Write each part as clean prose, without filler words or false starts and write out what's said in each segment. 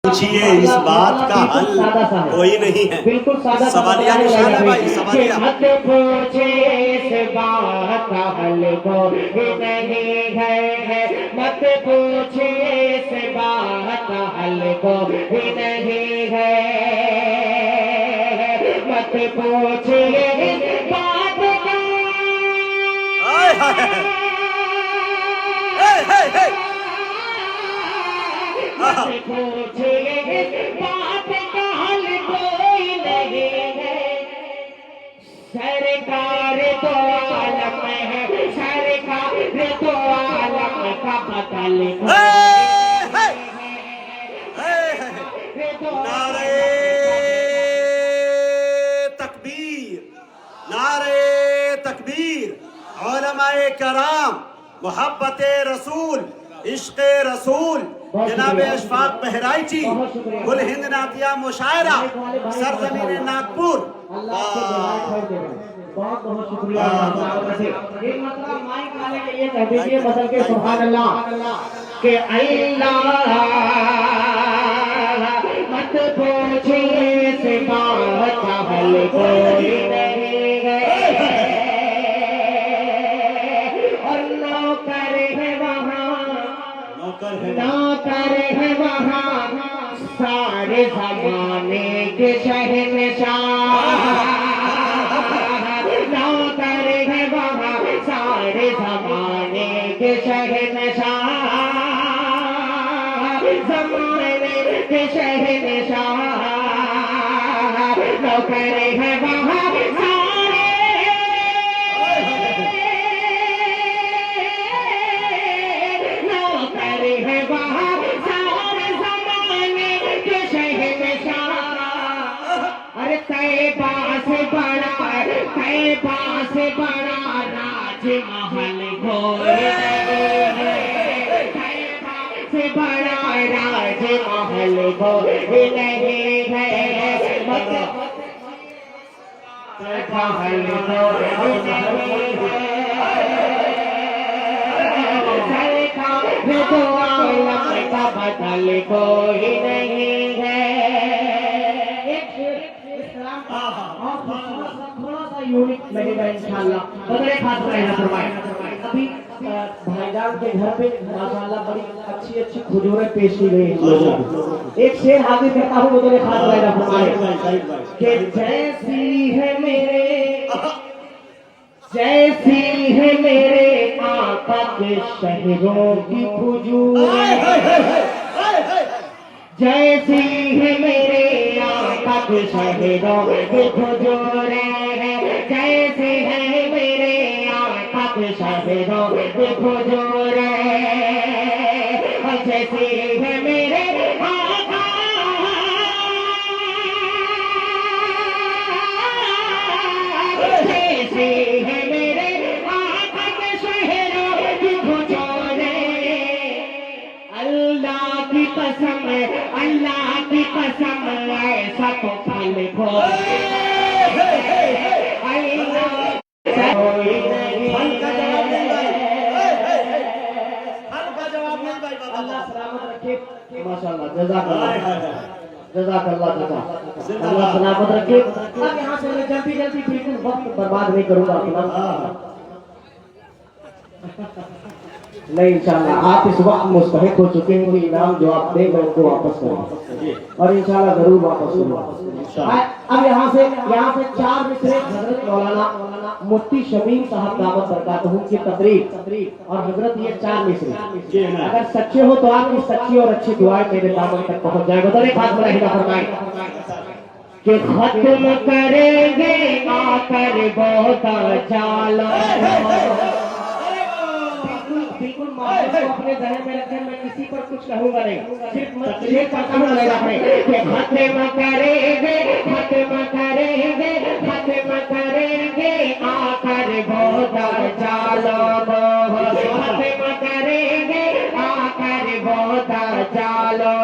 پوچھئے اس بات کا حل کوئی نہیں ہے. سوالیہ نشان ہے بھائی, سوالیہ. مت پوچھے اس بات کا حل کوئی نہیں ہے. مت پوچھے اس بات کا حل کوئی نہیں ہے. مت پوچھے اس بات کا پوچھے بات کا حل کوئی نہیں ہے. سرکار تو عالم ہے, سرکار تو عالم کا بدل نعرہ تکبیر, نعرہ تکبیر. علماء کرام, محبت رسول, عشق رسول, جناب اشفاق بہرائچی, گل ہند نعتیہ مشاعرہ, سرزمین ناگپور. بہت بہت شکریہ. ایک مرتبہ مائک والے کے لیے کہہ دیجیے بدل کے سبحان اللہ کہ اللہ مت پوچھیے اس بات کا حل کوئی نہیں ہے. اور نوکر ہے وہاں, نوکر ہے وہاں سارے زمانے کے شہنشاہ. نوکر ہے وہاں سارے زمانے کے شہنشاہ, زمانے کے شہنشاہ. نوکر ہے وہاں سارے, نوکر ہے وہاں سارے زمانے کے شہنشاہ. ارے طیبہ سے بڑا, طیبہ سے بڑا راج محل کوئی نہیں ہے. طیبہ سے بڑا راج محل کوئی نہیں ہے. محل کوئی نہیں ہے. سرکار تو عالم کا بدل کوئی نہیں ہے. تھوڑا سا یونک لگے گا انشاءاللہ. بدلے خاص رہنا فرمائے. ابھی بھائی جان کے گھر پہ ماشاءاللہ بڑی اچھی اچھی کھجوریں پیش کی گئی ہیں لوگوں کو. ایک شعر حاضر کرتا ہوں, بدلے خاص رہنا فرمائے کہ جیسی ہے میرے, جیسی ہے میرے آقا کے شہروں کی کھجوریں, جیسی ہے میرے آقا کے شہروں کی کھجوریں, جیسی ہے میرے آقا کے شہروں کی کھجوریں, اور جیسی ہے میرے آقا, جیسی ہے میرے آقا کے شہروں کی کھجوریں. اللہ کی قسم, اللہ کی قسم ایسا تو پھل کوئی اللہ سلامت رکھے. ماشاءاللہ, جزاک اللہ, جزاک اللہ, اللہ سلامت رکھے. اب یہاں سے میں جلدی جلدی بالکل وقت برباد نہیں کروں گا اپنا. نہیں انشاءاللہ آپ اس وقت مستحق ہو چکے ہیں کہ انعام جو آپ دیں گے ان کو واپس کریں, اور انشاءاللہ ضرور واپس کروں. اب یہاں سے چار مصرے حضرت مولانا مفتی شمیم صاحب دعوت برکاتہ کی تقریر, اور حضرت یہ چار مصرے اگر سچے ہو تو آپ کی سچی اور اچھی دعائیں میرے دامن تک پہنچ جائے. بدلے خاص ملاحظہ فرمائیں کہ ختم کریں گے آ کر بہت چالا. بالکل اپنے ذہن میں رکھیں, میں کسی پر کچھ کہوں گا نہیں, صرف تقریر کرتا ہوں. کہ ختم کریں گے, ختم کریں گے, ختم کریں گے آ کر بہت چالو, ختم کریں گے آ کر بہت چالو.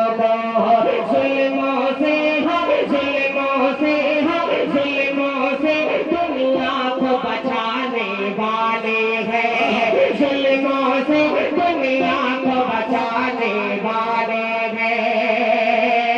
ظلموں سے ہم, ظلموں سے ہم, ظلموں سے دنیا کو بچانے والے ہیں, ظلموں سے دنیا کو بچانے والے ہیں.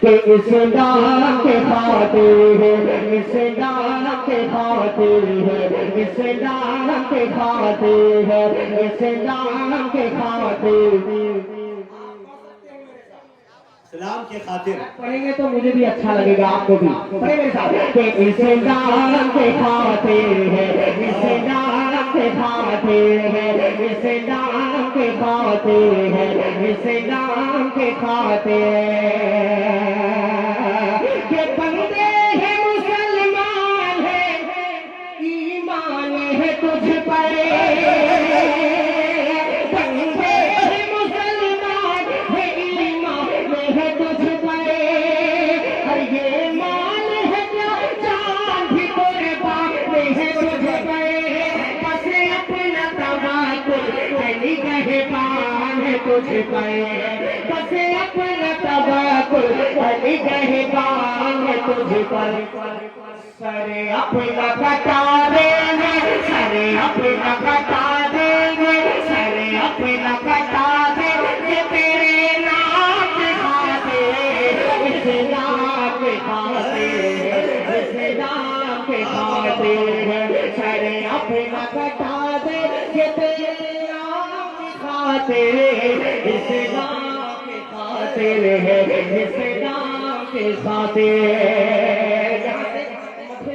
کہ اسلام کے خاطر ہے، اسلام کے خاطر ہے، اسلام کے خاطر ہے، اسلام کے خاطر اسلام کے خاطر پڑھیں گے تو مجھے بھی اچھا لگے گا، آپ کو بھی پڑھیں میرے ساتھ کہ اسلام کے خاطر ہے، اسلام کے خاطر ہے، اسلام کے خاطر ہے، اسلام کے خاطر کہ بندے ہیں مسلمان ہیں، ایمان ہے تجھ پر، بندے ہیں مسلمان ہیں، ایمان ہے تجھ پر، اور یہ مان ہے کیا جان بھی قربان ہے تجھ پر، بس اپنا توکل ہے نگہبان ہے تجھ پر، بس اپنا توکل ہے نگہبان ہے تجھ پر، سر اپنا کٹا دیں گے، سر اپنا کٹا دیں گے، سر اپنا کٹا دیں گے تیرے نام کے خاطر، اسلام کے خاطر، اسلام کے خاطر، سر اپنا کٹا دیں گے تیرے نام کے خاطر، اسلام کے خاطر ہے، اسلام کے خاطر۔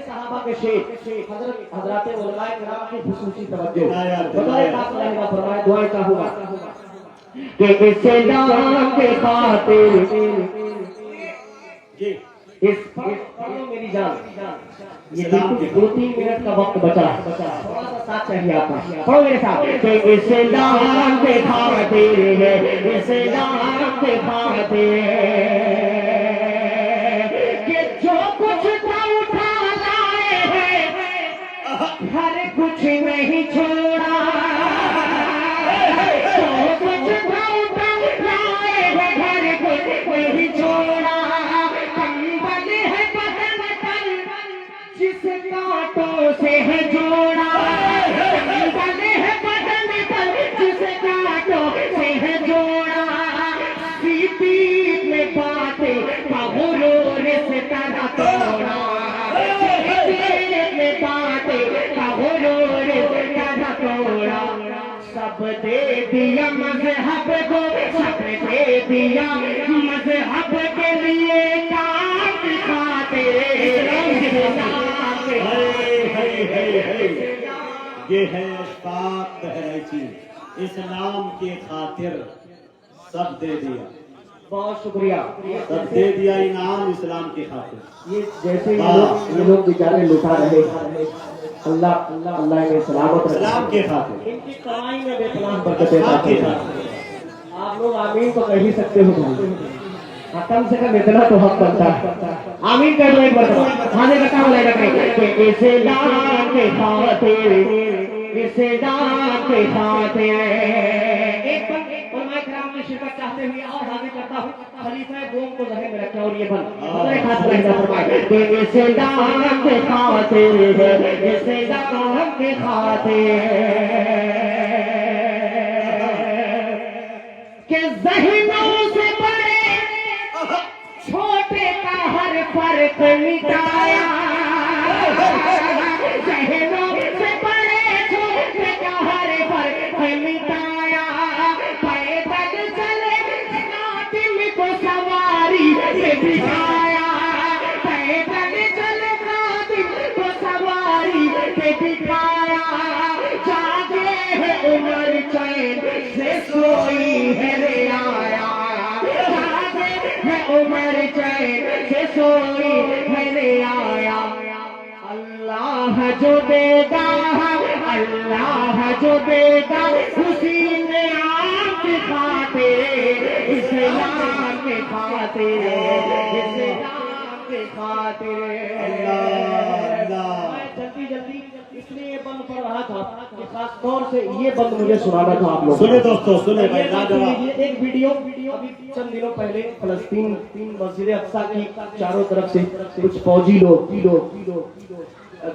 صحابہ کے شیخ حضرات علماء کرام کی خصوصی توجہ بتائے پاک رحمہ فرمائے، دعائیں چاہوں گا کہ اسلام کے خاطر اس پڑھو میری جان، یہ دو تین منٹ کا وقت بچا، تھوڑا سا ساتھ چاہیے آپ کا، پڑھو میرے ساتھ کہ اسلام کے خاطر ہے، اسلام کے خاطر کہ جو کچھ تھا اٹھا لائے ہیں، ہر کچھ نہیں چھوڑا، جو کچھ تھا اٹھا لائے ہیں، ہر کچھ نہیں چھوڑا، کمبل ہے بدن پر جس کانٹوں سے ہے جوڑا، کمبل ہے بدن پر جس کانٹوں سے ہے جوڑا، سیپی میں باتیں غرور سے طرح توڑا، میں باتیں غرور سے طرح توڑا، سب دے دیا مذہب کو، سب دے دیا مذہب کے لیے کام دکھاتے، یہ ہے پاک بہرائچی، اسلام کے خاطر سب دے دیا، بہت شکریہ، سب دے دیا انعام اسلام کے خاطر۔ یہ جیسے یہ لوگ بیچارے لٹا رہے، اللہ انہیں سلامت رکھے، اسلام کے خاطر، ان کی کمائی میں بے پناہ برکتیں عطا فرمائے۔ آپ لوگ آمین تو کہہ ہی سکتے ہو بھائی، کم سے کم اتنا تو حق بنتا ہے، آمین کر لو ایک مرتبہ، ہاں بتا بولے رکھے کہ اسلام کے خاطر، اسلام کے خاطر ایک علماء کرام کی شرکت چاہتے ہوئے اور حاضر کرتا ہوں خلیفہ دوم کو ذہن میں رکھیں، اور یہ بند خاص رہنا فرمائے کہ اسلام کے خاطر ہے، اسلام کے خاطر کہ ذہنوں سے بڑے چھوٹے کا ہر فرق مٹایا، ذہنوں سے بڑے چھوٹے کا ہر فرق مٹایا، پیدل چلے خادم کو سواری پہ بٹھایا، پیدل چلے خادم کو سواری پہ بٹھایا، جاگے ہے عمر چین سے سوئی ہے رعایا، جاگے ہے عمر چین سے سوئی ہے رعایا، اللہ جو دے گا، اللہ جو دے گا اسی نعام کی خاطر، اسلام کی خاطر، اسلام کی خاطر۔ جلدی جلدی اس لیے یہ بند پڑھ رہا تھا کہ خاص طور سے یہ بند مجھے سنانا تھا آپ لوگ سنے دوستو، سنے بھائی، ایک ویڈیو ابھی چند دنوں پہلے فلسطین مسجد اقصی کی چاروں طرف سے کچھ فوجی لوگ